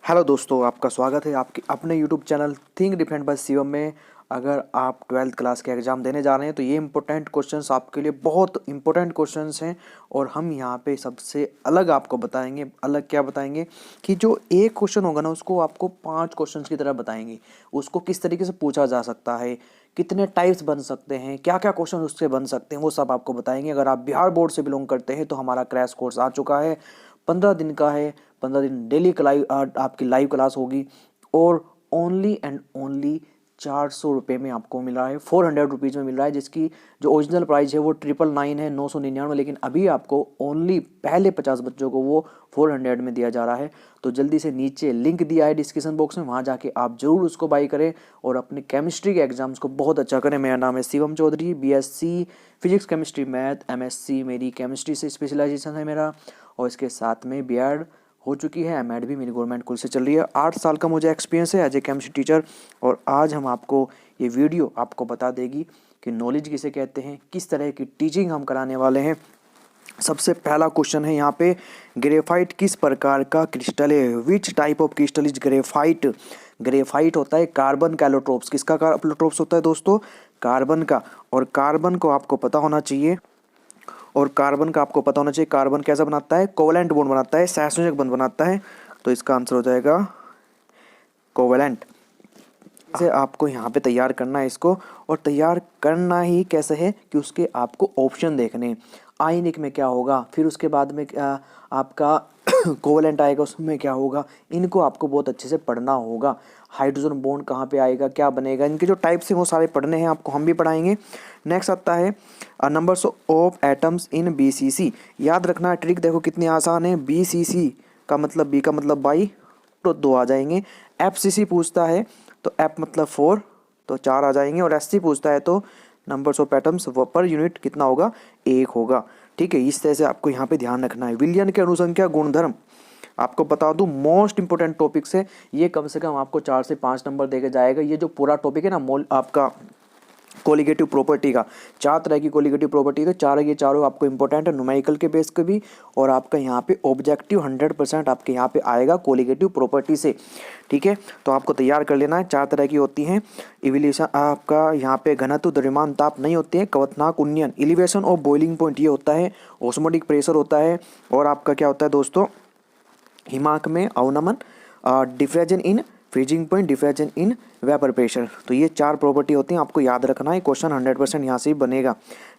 Hello दोस्तों, आपका स्वागत है आपके अपने YouTube channel think different by Shivam में। अगर आप 12th क्लास के एग्ज़ाम देने जा रहे हैं तो ये इंपॉर्टेंट क्वेश्चंस आपके लिए बहुत इंपॉर्टेंट क्वेश्चंस हैं। और हम यहाँ पे सबसे अलग आपको बताएंगे, अलग क्या बताएंगे कि जो एक क्वेश्चन होगा ना उसको आपको 5 क्वेश्चंस की तरह बताएंगे। उसको किस तरीके से पूछा जा सकता है, कितने टाइप्स बन सकते हैं, क्या क्या क्वेश्चन उससे बन सकते हैं, वो सब आपको बताएंगे। अगर आप बिहार बोर्ड से बिलोंग करते हैं तो हमारा क्रैश कोर्स आ चुका है, 15 दिन का है। 15 दिन डेली आपकी लाइव क्लास होगी और ओनली एंड ओनली 400 रुपये में आपको मिल रहा है, 400 रुपीज़ में मिल रहा है, जिसकी जो ओरिजिनल प्राइस है वो 999 है, 999। लेकिन अभी आपको ओनली पहले 50 बच्चों को वो 400 में दिया जा रहा है। तो जल्दी से नीचे लिंक दिया है डिस्क्रिप्शन बॉक्स में, वहाँ जाके आप जरूर उसको बाई करें और अपने केमिस्ट्री के एग्जाम्स को बहुत अच्छा करें। मेरा नाम है Shivam Chaudhary, BSc physics chemistry math, MSc मेरी केमिस्ट्री से स्पेशलाइजेशन है मेरा, और इसके साथ में बीएड हो चुकी है, एमएड भी मेरी गवर्नमेंट स्कूल से चल रही है। 8 साल का मुझे एक्सपीरियंस है एज ए केमिस्ट्री टीचर। और आज हम आपको ये वीडियो आपको बता देगी कि नॉलेज किसे कहते हैं, किस तरह की टीचिंग हम कराने वाले हैं। सबसे पहला क्वेश्चन है यहाँ पे, ग्रेफाइट किस प्रकार का क्रिस्टल है? Which type of crystal is graphite? Graphite होता है कार्बन का एलोट्रोप्स। किसका एलोट्रोप्स होता है दोस्तों? कार्बन का। और कार्बन को आपको पता होना चाहिए, कार्बन कैसा बनाता है? कोवलेंट बॉन्ड बनाता है, सहसंयोजक बंध बनाता है। तो इसका आंसर हो जाएगा कोवलेंट। से आपको यहाँ पे तैयार करना है इसको, और तैयार करना ही कैसे है कि उसके आपको ऑप्शन देखने हैं। आयनिक में क्या होगा, फिर उसके बाद में आपका कोवलेंट आएगा, उसमें क्या होगा, इनको आपको बहुत अच्छे से पढ़ना होगा। हाइड्रोजन बॉन्ड कहाँ पे आएगा, क्या बनेगा, इनके जो टाइप्स हैं वो सारे पढ़ने हैं आपको, हम भी पढ़ाएंगे। नेक्स्ट आता है numbers of atoms in BCC. याद रखना ट्रिक, देखो कितनी आसान है। बीसीसी का मतलब, बी का मतलब बाई, तो 2 आ जाएंगे। एफसीसी पूछता है तो एफ मतलब 4, तो 4 आ जाएंगे। और एससी पूछता है तो numbers of atoms per unit कितना होगा? 1 होगा। ठीक है, इस तरह से आपको यहाँ पे ध्यान रखना है। विलियन के अनुसंख्या गुणधर्म आपको बता दूं, मोस्ट इंपोर्टेंट टॉपिक्स है ये। कम से कम आपको 4 से 5 नंबर देके जाएगा। ये जो पूरा टॉपिक है ना, आपका कोलिगेटिव प्रॉपर्टी का, 4 तरह की कोलिगेटिव प्रॉपर्टी है, तो ये चारों आपको इंपॉर्टेंट है न्यूमेरिकल के बेस पे भी। और आपका यहाँ पे ऑब्जेक्टिव 100% आपके यहाँ पे आएगा कोलिगेटिव प्रॉपर्टी से। ठीक है, तो आपको तैयार कर लेना है। 4 तरह की होती हैं। इवोल्यूशन आपका यहाँ पे घनत्व, द्रव्यमान, ताप नहीं होती है। कवथनाक उन्नयन, एलिवेशन ऑफ बॉइलिंग पॉइंट ये होता है। ऑस्मोटिक प्रेशर होता है। और आपका क्या होता है दोस्तों? हिमांक में अवनमन, depression in freezing point, depression in vapour pressure. तो ये 4 प्रॉपर्टी होती हैं, आपको याद रखना है। क्वेश्चन 100% यहाँ से ही बनेगा।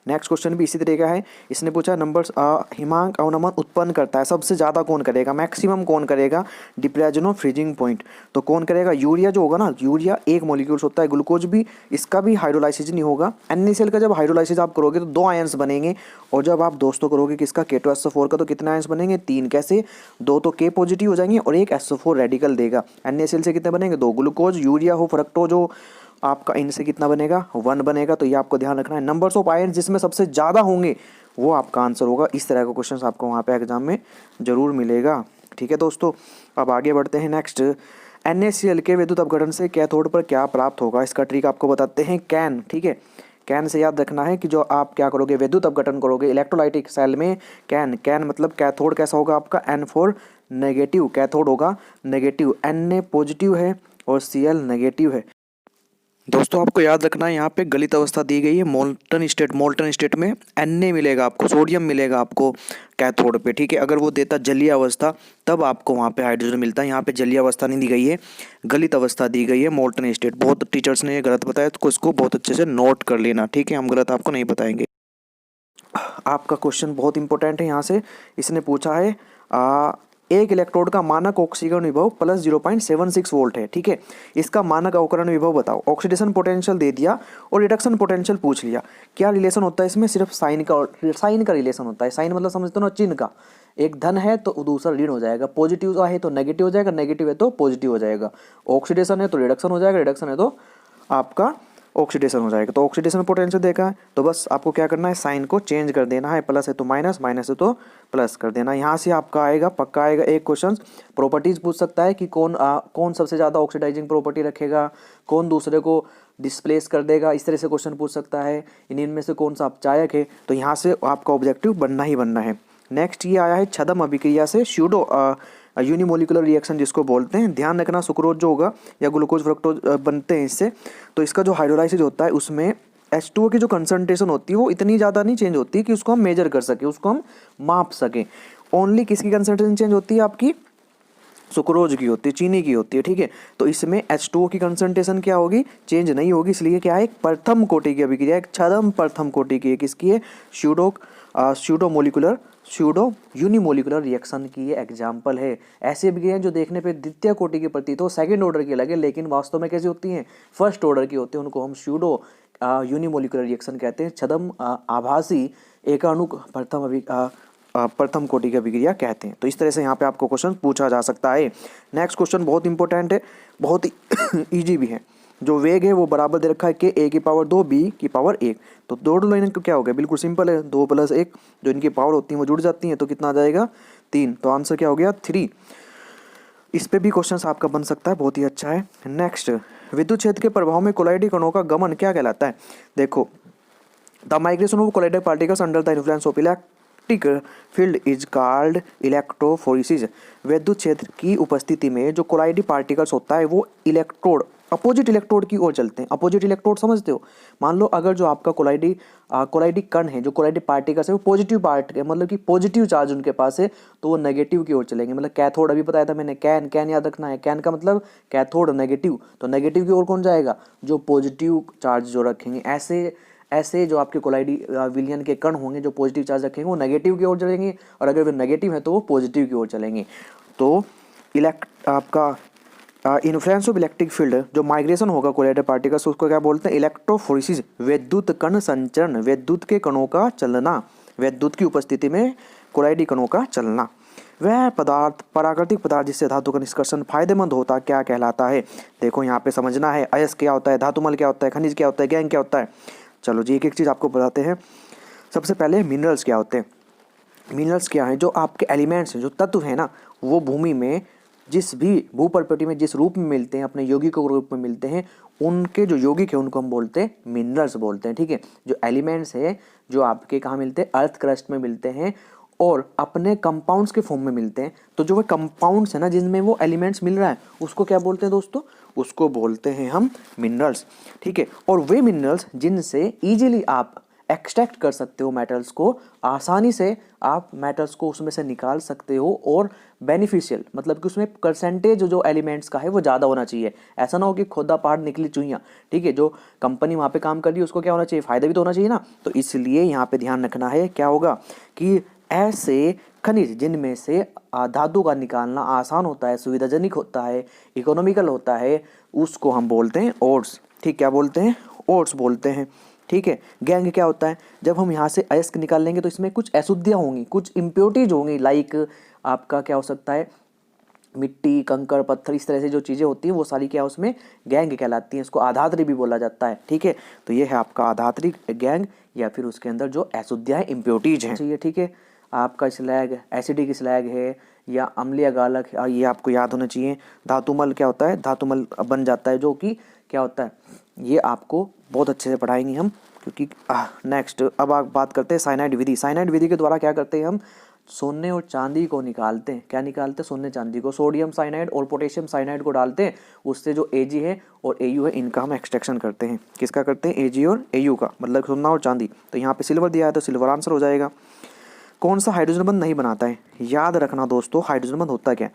नेक्स्ट क्वेश्चन भी इसी तरह का है। इसने पूछा नंबर्स हिमांक अवनमन उत्पन्न करता है, सबसे ज़्यादा कौन करेगा, मैक्सिमम कौन करेगा? डिप्रेजन ऑफ फ्रीजिंग पॉइंट। तो कौन करेगा? यूरिया जो होगा ना, यूरिया एक मॉलिक्यूल्स होता है। ग्लूकोज भी, इसका भी हाइड्रोलाइसिस नहीं होगा। NaCl का जब हाइड्रोलाइसिस आप करोगे तो 2 आयंस बनेंगे। और जब आप दोस्तों करोगे किसका, K2SO4 का, तो कितने आयंस बनेंगे? 3। कैसे? 2 तो K पॉजिटिव हो जाएंगे और एक SO4 रेडिकल देगा। NaCl से कितने बनेंगे? 2। ग्लूकोज, यूरिया हो, फ्रक्टोज हो, आपका इनसे कितना बनेगा? 1 बनेगा। तो ये आपको ध्यान रखना है। नंबर्स ऑफ आयन जिसमें सबसे ज़्यादा होंगे वो आपका आंसर होगा। इस तरह का क्वेश्चन आपको वहाँ पे एग्जाम में जरूर मिलेगा। ठीक है दोस्तों, अब आगे बढ़ते हैं। नेक्स्ट, NaCl के विद्युत अपघटन से कैथोड पर क्या प्राप्त होगा? इसका ट्रिक आपको बताते हैं। कैन, ठीक है, कैन से याद रखना है कि जो आप क्या करोगे, विद्युत अपघटन करोगे इलेक्ट्रोलाइटिक सेल में। कैन मतलब कैथोड कैसा होगा आपका? N4 नेगेटिव कैथोड होगा, नेगेटिव। Na पॉजिटिव है और Cl नेगेटिव है। दोस्तों आपको याद रखना है, यहाँ पे गलित अवस्था दी गई है। मोल्टन स्टेट में Na मिलेगा आपको, सोडियम मिलेगा आपको कैथोड पे। ठीक है, अगर वो देता जलीय अवस्था तब आपको वहाँ पे हाइड्रोजन मिलता है। यहाँ पे जलीय अवस्था नहीं दी गई है, गलित अवस्था दी गई है, मोल्टन स्टेट। बहुत टीचर्स ने ये गलत बताया, तो इसको बहुत अच्छे से नोट कर लेना। ठीक है, हम गलत आपको नहीं बताएंगे। आपका क्वेश्चन बहुत इंपॉर्टेंट है। यहाँ से इसने पूछा है एक इलेक्ट्रोड का मानक ऑक्सीकरण विभव प्लस 0.76 वोल्ट है। ठीक है, इसका मानक अवकरण विभव बताओ। ऑक्सीडेशन पोटेंशियल दे दिया और रिडक्शन पोटेंशियल पूछ लिया। क्या रिलेशन होता है इसमें? सिर्फ साइन का रिलेशन होता है। साइन मतलब समझते हो ना, चिन्ह का। एक धन है तो दूसरा ऋण हो जाएगा, पॉजिटिव है तो नेगेटिव हो जाएगा, नेगेटिव है तो पॉजिटिव हो जाएगा। ऑक्सीडेशन है तो रिडक्शन हो जाएगा, रिडक्शन है तो आपका ऑक्सीडेशन हो जाएगा। तो ऑक्सीडेशन पोटेंशियल देखा है तो बस आपको क्या करना है, साइन को चेंज कर देना है। प्लस है तो माइनस, माइनस है तो प्लस कर देना। यहाँ से आपका आएगा, पक्का आएगा एक क्वेश्चन। प्रॉपर्टीज पूछ सकता है कि कौन सबसे ज़्यादा ऑक्सीडाइजिंग प्रॉपर्टी रखेगा, कौन दूसरे को डिस्प्लेस कर देगा, इस तरह से क्वेश्चन पूछ सकता है। इनमें से कौन सा अपचायक है, तो यहाँ से आपका ऑब्जेक्टिव बनना ही बनना है। नेक्स्ट ये आया है छद्म अभिक्रिया से स्यूडो यूनिमोलिकुलर रिएक्शन जिसको बोलते हैं। ध्यान रखना सुक्रोज जो होगा या ग्लूकोज फ्रक्टोज बनते हैं इससे, तो इसका जो हाइड्रोलाइसिस होता है उसमें H2O की जो कंसंट्रेशन होती है वो इतनी ज़्यादा नहीं चेंज होती कि उसको हम मेजर कर सकें, उसको हम माप सकें। ओनली किसकी कंसंट्रेशन चेंज होती है, आपकी सुक्रोज की होती है, चीनी की होती है, ठीक है। तो इसमें H2O की कंसंट्रेशन क्या होगी, चेंज नहीं होगी, इसलिए क्या है, एक प्रथम कोटि की अभिक्रिया, एक छद्म प्रथम कोटि की है। किसकी है, स्यूडो यूनिमोलिकुलर रिएक्शन की ये एग्जाम्पल है। ऐसी अभिक्रियाएं जो देखने पे द्वितीय कोटि की प्रतीत हो, सेकंड ऑर्डर की लगे, लेकिन वास्तव में कैसी होती हैं, फर्स्ट ऑर्डर की होती है, उनको हम स्यूडो यूनिमोलिकुलर रिएक्शन कहते हैं। छद्म आभासी एकाणुक प्रथम कोटि की अभिक्रिया कहते हैं। तो इस तरह से यहाँ पे आपको क्वेश्चन पूछा जा सकता है। नेक्स्ट क्वेश्चन बहुत इंपॉर्टेंट है, बहुत ही ईजी भी है। जो वेग है वो बराबर दे रखा है कि a की पावर 2 b की पावर 1। तो दो लाइन को क्या हो गया, बिल्कुल सिंपल है, 2 + 1 जो इनकी पावर होती है वो जुड़ जाती हैं, तो कितना आ जाएगा 3। तो आंसर क्या हो गया 3। इस पे भी क्वेश्चन आपका बन सकता है, बहुत ही अच्छा है। नेक्स्ट, विद्युत क्षेत्र के प्रभाव में कोलाइडी कणों का गमन क्या कहलाता है। देखो, the migration of collided particles under the influence of electric field is called electrophoresis. विद्युत क्षेत्र की उपस्थिति में जो कोलाइडी पार्टिकल्स होता है वो इलेक्ट्रोड, अपोजिट इलेक्ट्रोड की ओर चलते हैं। अपोजिट इलेक्ट्रोड समझते हो, मान लो अगर जो आपका कोलाइडी कण है, जो कोलाइडी पार्टिकल्स है वो पॉजिटिव पार्ट है, मतलब कि पॉजिटिव चार्ज उनके पास है, तो वो नेगेटिव की ओर चलेंगे। मतलब कैथोड अभी बताया था मैंने, कैन याद रखना है, कैन का मतलब कैथोड नेगेटिव, तो नेगेटिव की ओर कौन जाएगा, जो पॉजिटिव चार्ज जो रखेंगे। ऐसे जो आपके कोलाइडी विलियन के कण होंगे जो पॉजिटिव चार्ज रखेंगे वो नेगेटिव की ओर चलेंगे, और अगर वे नेगेटिव है तो वो पॉजिटिव की ओर चलेंगे। तो आपका इन्फ्लुएंस ऑफ इलेक्ट्रिक फील्ड, जो माइग्रेशन होगा कोलाइडेड पार्टिकल्स, उसको क्या बोलते हैं, इलेक्ट्रोफोरेसिस। विद्युत कण संचरण, विद्युत के कणों का चलना, विद्युत की उपस्थिति में कोलाइडी कणों का चलना। वह पदार्थ, प्राकृतिक पदार्थ जिससे धातु का निष्कर्षण फायदेमंद होता क्या कहलाता है। देखो यहाँ पे समझना है, अयस्क क्या होता है, धातुमल क्या होता है, खनिज क्या होता है, गैंग क्या होता है। चलो जी, एक एक चीज़ आपको बताते हैं। सबसे पहले मिनरल्स क्या होते हैं। मिनरल्स क्या हैं, जो आपके एलिमेंट्स हैं, जो तत्व हैं ना, वो भूमि में जिस भी भूप्रकृति में जिस रूप में मिलते हैं, अपने यौगिक रूप में मिलते हैं, उनके जो यौगिक है उनको हम बोलते हैं मिनरल्स बोलते हैं, ठीक है। जो एलिमेंट्स है जो आपके कहाँ मिलते हैं, अर्थ क्रस्ट में मिलते हैं और अपने कंपाउंड्स के फॉर्म में मिलते हैं। तो जो वो कंपाउंड्स है ना जिनमें वो एलिमेंट्स मिल रहा है, उसको क्या बोलते हैं दोस्तों, उसको बोलते हैं हम मिनरल्स, ठीक है। और वे मिनरल्स जिनसे इजीली आप एक्सट्रैक्ट कर सकते हो मेटल्स को, आसानी से आप मेटल्स को उसमें से निकाल सकते हो, और बेनिफिशियल मतलब कि उसमें परसेंटेज जो एलिमेंट्स का है वो ज़्यादा होना चाहिए। ऐसा ना हो कि खोदा पहाड़ निकली चुहियाँ, ठीक है। जो कंपनी वहाँ पे काम कर रही है उसको क्या होना चाहिए, फ़ायदा भी तो होना चाहिए ना। तो इसलिए यहाँ पे ध्यान रखना है, क्या होगा कि ऐसे खनिज जिनमें से धातु का निकालना आसान होता है, सुविधाजनक होता है, इकोनॉमिकल होता है, उसको हम बोलते हैं ओर्स, ठीक। क्या बोलते हैं, ओर्स बोलते हैं, ठीक है। गैंग क्या होता है, जब हम यहाँ से अयस्क निकाल लेंगे तो इसमें कुछ अशुद्धियाँ होंगी, कुछ इम्प्योरिटीज होंगी, लाइक आपका क्या हो सकता है, मिट्टी, कंकड़, पत्थर, इस तरह से जो चीज़ें होती हैं वो सारी क्या उसमें गैंग कहलाती हैं। इसको आधात्री भी बोला जाता है, ठीक है। तो ये है आपका आधात्री गैंग, या फिर उसके अंदर जो अशुद्धियाँ इम्प्योरिटीज हैं, ठीक है। आपका स्लैग एसिडिक स्लैग है या अम्लीय गालक, ये आपको याद होना चाहिए। धातुमल क्या होता है, धातुमल बन जाता है, जो कि क्या होता है, ये आपको बहुत अच्छे से पढ़ाएंगे हम, क्योंकि नेक्स्ट अब आप बात करते हैं साइनाइड विधि। साइनाइड विधि के द्वारा क्या करते हैं हम, सोने और चांदी को निकालते हैं। क्या निकालते हैं, सोने चांदी को। सोडियम साइनाइड और पोटेशियम साइनाइड को डालते हैं, उससे जो Ag है और Au है इनका हम एक्सट्रैक्शन करते हैं। किसका करते हैं, Ag और Au का, मतलब सोना और चांदी। तो यहाँ पे सिल्वर दिया है तो सिल्वर आंसर हो जाएगा। कौन सा हाइड्रोजन बंध नहीं बनाता है, याद रखना दोस्तों, हाइड्रोजन बंध होता क्या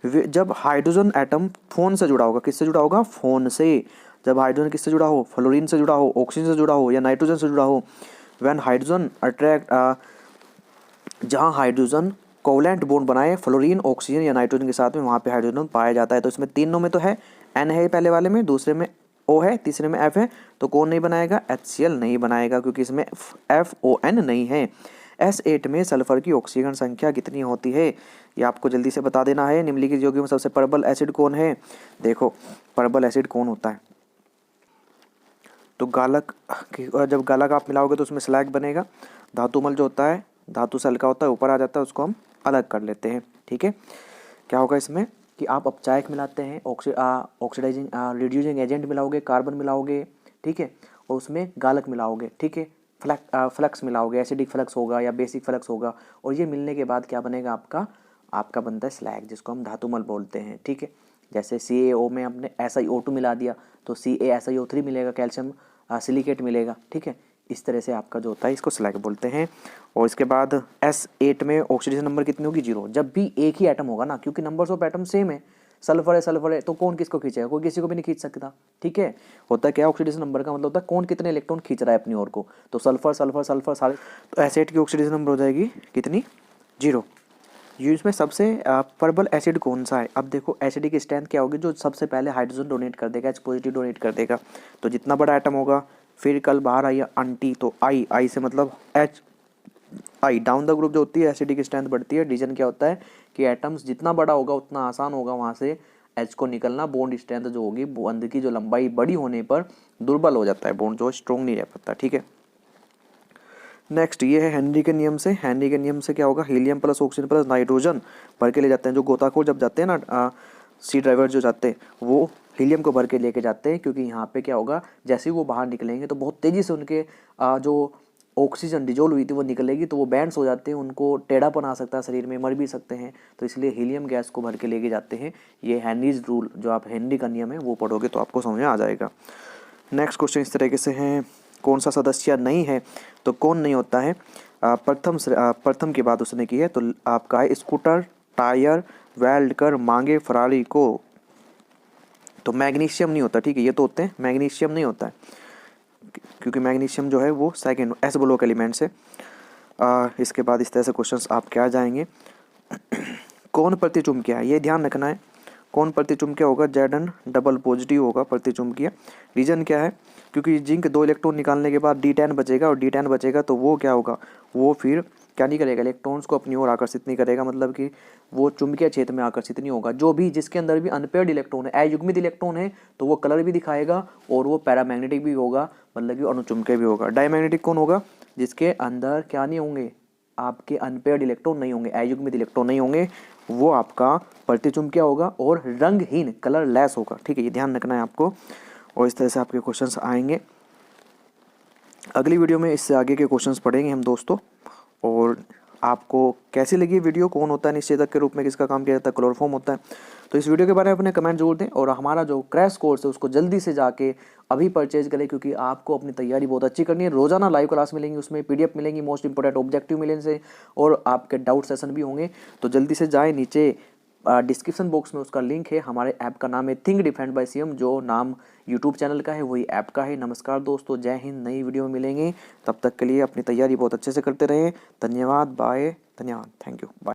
है, जब हाइड्रोजन एटम फोन से जुड़ा होगा, किससे जुड़ा होगा, फोन से। जब हाइड्रोजन किससे जुड़ा हो, फ्लोरीन से जुड़ा हो, ऑक्सीजन से जुड़ा हो या नाइट्रोजन से जुड़ा हो। व्हेन हाइड्रोजन अट्रैक्ट, जहाँ हाइड्रोजन कोवलेंट बॉन्ड बनाए फ्लोरीन, ऑक्सीजन या नाइट्रोजन के साथ में, वहाँ पे हाइड्रोजन पाया जाता है। तो इसमें तीनों में तो है, N है पहले वाले में, दूसरे में O है, तीसरे में F है। तो कौन नहीं बनाएगा, HCl नहीं बनाएगा, क्योंकि इसमें FON नहीं है। S8 में सल्फर की ऑक्सीजन संख्या कितनी होती है, ये आपको जल्दी से बता देना है। निम्नलिखित यौगिकों में सबसे प्रबल एसिड कौन है। देखो प्रबल एसिड कौन होता है, तो गालक, जब गालक आप मिलाओगे तो उसमें स्लैग बनेगा। धातुमल जो होता है, धातु से हल्का होता है, ऊपर आ जाता है, उसको हम अलग कर लेते हैं, ठीक है। क्या होगा इसमें कि आप अपचायक मिलाते हैं, ऑक्सीडाइजिंग रिड्यूसिंग एजेंट मिलाओगे, कार्बन मिलाओगे, ठीक है, और उसमें गालक मिलाओगे, ठीक है, फ्लक्स मिलाओगे, एसिडिक फ्लक्स होगा या बेसिक फ्लक्स होगा, और ये मिलने के बाद क्या बनेगा आपका आपका बनता है स्लैग, जिसको हम धातुमल बोलते हैं, ठीक है। जैसे CaO में हमने SiO2 मिला दिया तो CaSiO3 मिलेगा, कैल्शियम सिलिकेट मिलेगा, ठीक है। इस तरह से आपका जो होता है इसको स्लैग बोलते हैं। और इसके बाद S8 में ऑक्सीडेशन नंबर कितनी होगी, 0। जब भी एक ही एटम होगा ना, क्योंकि नंबर्स ऑफ एटम सेम है, सल्फर है तो कौन किसको खींचेगा, कोई किसी को भी नहीं खींच सकता, ठीक है। होता है क्या, ऑक्सीडेशन नंबर का मतलब होता है कौन कितने इलेक्ट्रॉन खींच रहा है अपनी ओर को। तो सल्फर सारे, तो S8 की ऑक्सीडेशन नंबर हो जाएगी कितनी, 0। इसमें सबसे प्रबल एसिड कौन सा है। अब देखो एसिड की स्ट्रेंथ क्या होगी, जो सबसे पहले हाइड्रोजन डोनेट कर देगा, H+ डोनेट कर देगा। तो जितना बड़ा एटम होगा, फिर कल बाहर आई एंटी, तो आई से मतलब HI डाउन द ग्रुप जो होती है एसिड की स्ट्रेंथ बढ़ती है। रीजन क्या होता है कि एटम्स जितना बड़ा होगा उतना आसान होगा वहाँ से H को निकलना। बॉन्ड स्ट्रेंथ जो होगी, बॉन्ड की जो लंबाई बड़ी होने पर दुर्बल हो जाता है बॉन्ड, जो स्ट्रॉन्ग नहीं रह पाता, ठीक है। नेक्स्ट ये है हेनरी के नियम से। हेनरी के नियम से क्या होगा, helium plus oxygen plus nitrogen भर के ले जाते हैं। जो गोताखोर जब जाते हैं ना, सी ड्राइवर जो जाते हैं, वो हीलियम को भर के लेके जाते हैं, क्योंकि यहाँ पे क्या होगा, जैसे ही वो बाहर निकलेंगे तो बहुत तेज़ी से उनके जो ऑक्सीजन डिजोल्व हुई थी वो निकलेगी, तो वो बैंड्स हो जाते हैं, उनको टेढ़ापन आ सकता है, शरीर में मर भी सकते हैं। तो इसलिए हीलियम गैस को भर के लेके जाते हैं। ये हेनरीज रूल, जो आप हेनरी का नियम है वो पढ़ोगे तो आपको समझ में आ जाएगा। नेक्स्ट क्वेश्चन इस तरीके से हैं, कौन सा सदस्य नहीं है, तो कौन नहीं होता है। प्रथम की बात उसने की है, तो आपका है स्कूटर, टायर, वेल्डकर, मांगे, फरारी को। तो मैग्नीशियम नहीं होता, ठीक है। ये तो होते हैं, मैग्नीशियम नहीं होता है, क्योंकि मैग्नीशियम जो है वो सेकंड S ब्लॉक एलिमेंट से। इसके बाद इस तरह से क्वेश्चंस आप क्या जाएंगे। कौन प्रतिचुंबकीय है, ये ध्यान रखना है। कौन प्रतिचुंबकीय होगा, Zn डबल पॉजिटिव होगा प्रतिचुंबकीय। रीजन क्या है, क्योंकि जिंक 2 इलेक्ट्रॉन निकालने के बाद D10 बचेगा, और D10 बचेगा तो वो क्या होगा, वो फिर क्या नहीं करेगा, इलेक्ट्रॉन्स को अपनी ओर आकर्षित नहीं करेगा, मतलब कि वो चुंबकीय क्षेत्र में आकर्षित नहीं होगा। जो भी जिसके अंदर भी अनपेयर्ड इलेक्ट्रॉन है, अयुग्मित इलेक्ट्रॉन है, तो वो कलर भी दिखाएगा और वो पैरामैग्नेटिक भी होगा, मतलब कि अणुचुंबकीय भी होगा। डायमैग्नेटिक कौन होगा, जिसके अंदर क्या नहीं होंगे, आपके अनपेयर्ड इलेक्ट्रॉन नहीं होंगे, अयुग्मित इलेक्ट्रॉन नहीं होंगे, वो आपका प्रतिचुंबकीय होगा और रंगहीन, कलर लेस होगा, ठीक है। ये ध्यान रखना है आपको। और इस तरह से आपके क्वेश्चंस आएंगे। अगली वीडियो में इससे आगे के क्वेश्चंस पढ़ेंगे हम दोस्तों। और आपको कैसी लगी वीडियो, कौन होता है निश्चेतक के रूप में, किसका काम किया जाता है, क्लोरोफॉर्म होता है। तो इस वीडियो के बारे में अपने कमेंट जरूर दें, और हमारा जो क्रैश कोर्स है उसको जल्दी से जाके अभी परचेज करें, क्योंकि आपको अपनी तैयारी बहुत अच्छी करनी है। रोजाना लाइव क्लास मिलेंगी, उसमें PDF मिलेंगी, मोस्ट इंपोर्टेंट ऑब्जेक्टिव मिलेंगे से, और आपके डाउट सेशन भी होंगे। तो जल्दी से जाए, नीचे डिस्क्रिप्शन बॉक्स में उसका लिंक है। हमारे ऐप का नाम है थिंक डिफरेंट बाय CM, जो नाम यूट्यूब चैनल का है वही ऐप का है। नमस्कार दोस्तों, जय हिंद। नई वीडियो में मिलेंगे, तब तक के लिए अपनी तैयारी बहुत अच्छे से करते रहें। धन्यवाद, बाय, धन्यवाद, थैंक यू, बाय।